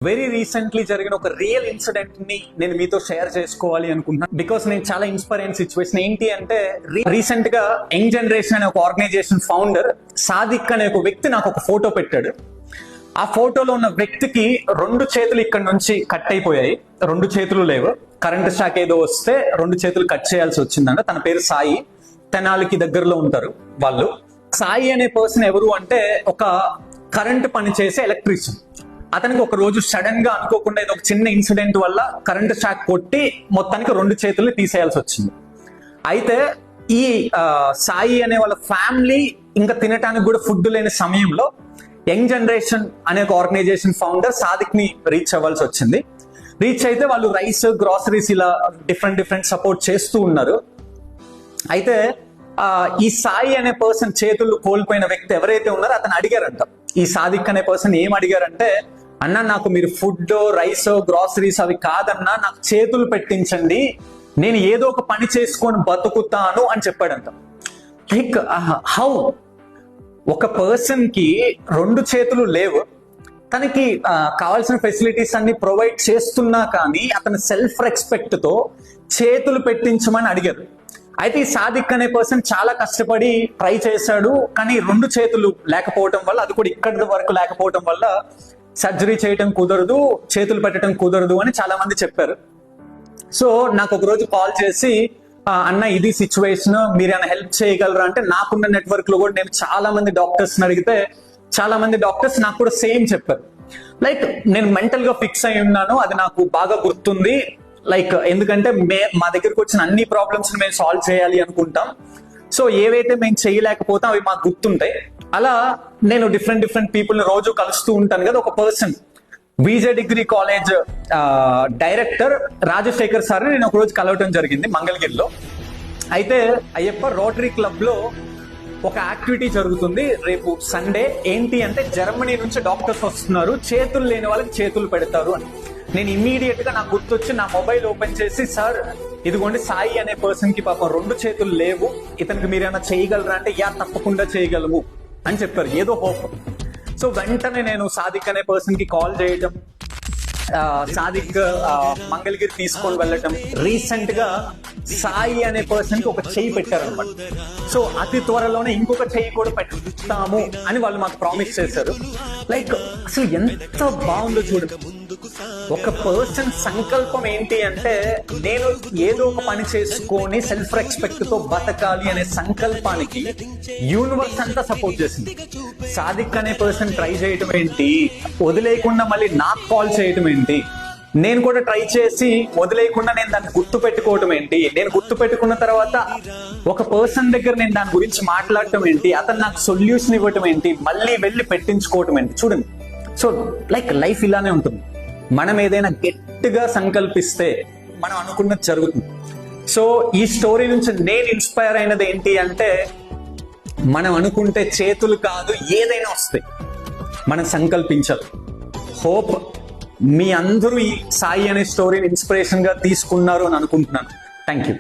Very recently జరిగిన ఒక real incident ని నేను మీతో షేర్ చేసుకోవాలి అనుకుంటున్నాను. బికాస్ నేను చాలా ఇన్స్పైర్ అయిన సిచ్యువేషన్ ఏంటి అంటే, రీసెంట్ గా యంగ్ జనరేషన్ అనే ఒక ఆర్గనైజేషన్ ఫౌండర్ సాదిక్ అనే ఒక వ్యక్తి నాకు ఒక ఫోటో పెట్టాడు. ఆ ఫోటోలో ఉన్న వ్యక్తికి 2 చేతులు ఇక్కడ నుంచి కట్ అయిపోయాయి, 2 చేతులు లేవు. కరెంట్ షాక్ ఏదో వస్తే 2 చేతులు కట్ చేయాల్సి వచ్చిందంట. తన పేరు సాయి, తెనాలికి దగ్గరలో ఉంటారు వాళ్ళు. సాయి అనే పర్సన్ ఎవరు అంటే, ఒక కరెంట్ పని చేసే ఎలక్ట్రీషియన్. అతనికి ఒక రోజు సడన్ గా అనుకోకుండా ఏదో ఒక చిన్న ఇన్సిడెంట్ వల్ల కరెంట్ షాక్ కొట్టి మొత్తానికి 2 చేతులు తీసేయాల్సి వచ్చింది. అయితే ఈ సాయి అనే వాళ్ళ ఫ్యామిలీ ఇంకా తినటానికి కూడా ఫుడ్ లేని సమయంలో యంగ్ జనరేషన్ అనే ఒక ఆర్గనైజేషన్ ఫౌండర్ సాదిక్ ని రీచ్ అవ్వాల్సి వచ్చింది. రీచ్ అయితే వాళ్ళు రైస్, గ్రాసరీస్ ఇలా డిఫరెంట్ సపోర్ట్ చేస్తూ ఉన్నారు. అయితే ఈ సాయి అనే పర్సన్ చేతులు కోల్పోయిన వ్యక్తి ఎవరైతే ఉన్నారో అతను అడిగారంట. ఈ సాదిక్ అనే పర్సన్ ఏం అడిగారంటే, అన్న నాకు మీరు ఫుడ్, రైస్, గ్రాసరీస్ అవి కాదన్నా, నాకు చేతులు పెట్టించండి, నేను ఏదో ఒక పని చేసుకొని బతుకుతాను అని చెప్పాడంట. లైక్ హౌ ఒక పర్సన్ కి 2 చేతులు లేవు, తనకి కావాల్సిన ఫెసిలిటీస్ అన్ని ప్రొవైడ్ చేస్తున్నా కానీ అతని సెల్ఫ్ రెస్పెక్ట్ తో చేతులు పెట్టించమని అడిగారు. అయితే ఈ సాదిక్ అనే పర్సన్ చాలా కష్టపడి ట్రై చేశాడు, కానీ 2 చేతులు లేకపోవడం వల్ల, అది కూడా ఇక్కడి వరకు లేకపోవడం వల్ల సర్జరీ చేయటం కుదరదు, చేతులు పెట్టడం కుదరదు అని చాలా మంది చెప్పారు. సో నాకు ఒక రోజు కాల్ చేసి, అన్న ఇది సిచ్యువేషన్, మీరు ఏమైనా హెల్ప్ చేయగలరా అంటే, నాకున్న నెట్వర్క్ లో కూడా నేను చాలా మంది డాక్టర్స్ అడిగితే చాలా మంది డాక్టర్స్ నాకు కూడా సేమ్ చెప్పారు. లైక్ నేను మెంటల్ గా ఫిక్స్ అయి ఉన్నాను, అది నాకు బాగా గుర్తుంది. లైక్ ఎందుకంటే మా దగ్గరకు వచ్చిన అన్ని ప్రాబ్లమ్స్ మేము సాల్వ్ చేయాలి అనుకుంటాం. సో ఏవైతే మేము చేయలేకపోతాం అవి మాకు గుర్తుంటాయి. అలా నేను డిఫరెంట్ పీపుల్ ని రోజు కలుస్తూ ఉంటాను కదా. ఒక person VJ degree college director Rajasekhar sir నేను ఒక రోజు కలవటం జరిగింది మంగళగిరిలో. అయితే అయ్యప్ప రోటరీ క్లబ్ లో ఒక యాక్టివిటీ జరుగుతుంది రేపు సండే. ఏంటి అంటే, జర్మనీ నుంచి డాక్టర్స్ వస్తున్నారు, చేతులు లేని వాళ్ళకి చేతులు పెడతారు అని. నేను ఇమ్మీడియట్ గా నాకు గుర్తొచ్చి నా మొబైల్ ఓపెన్ చేసి, సార్ ఇదిగోండి సాయి అనే పర్సన్ కి పాపం 2 చేతులు లేవు, ఇతనికి మీరేమైనా చేయగలరా అంటే, యా తప్పకుండా చేయగలము అని చెప్పారు, ఏదో హోప్. సో వెంటనే నేను సాదిక్ అనే పర్సన్ కి కాల్ చేయడం, సాదిక్ మంగళగిరి తీసుకొని వెళ్ళటం. రీసెంట్ గా సాయి అనే పర్సన్ కి ఒక చెయ్యి పెట్టారనమాట. సో అతి త్వరలోనే ఇంకొక చెయ్యి కూడా పెడతాము అని వాళ్ళు మాకు ప్రామిస్ చేశారు. లైక్ అసలు ఎంత బాగుందో చూడండి. ఒక పర్సన్ సంకల్పం ఏంటి అంటే, నేను ఏదో ఒక పని చేసుకొని సెల్ఫ్ రెస్పెక్ట్ తో బతకాలి అనే సంకల్పానికి యూనివర్స్ అంతా సపోర్ట్ చేసింది. సాదిక్ అనే పర్సన్ ట్రై చేయటం ఏంటి, వదిలేయకుండా మళ్ళీ నాకు కాల్ చేయటం ఏంటి, నేను కూడా ట్రై చేసి వదిలేయకుండా నేను దాన్ని గుర్తు పెట్టుకోవటం ఏంటి, నేను గుర్తు పెట్టుకున్న తర్వాత ఒక పర్సన్ దగ్గర నేను దాని గురించి మాట్లాడటం ఏంటి, అతను నాకు సొల్యూషన్ ఇవ్వటం ఏంటి, మళ్ళీ వెళ్ళి పెట్టించుకోవటం ఏంటి. చూడండి, సో లైక్ లైఫ్ ఇలానే ఉంటుంది. మనం ఏదైనా గట్టిగా సంకల్పిస్తే మనం అనుకున్నది జరుగుతుంది. సో ఈ స్టోరీ నుంచి నేను ఇన్స్పైర్ అయినది ఏంటి అంటే, మనం అనుకుంటే చేతులు కాదు ఏదైనా వస్తాయి, మనం సంకల్పించాలి. హోప్ మీ అందరూ ఈ సాయి అనే స్టోరీని ఇన్స్పిరేషన్ గా తీసుకున్నారు అని అనుకుంటున్నాను. Thank you.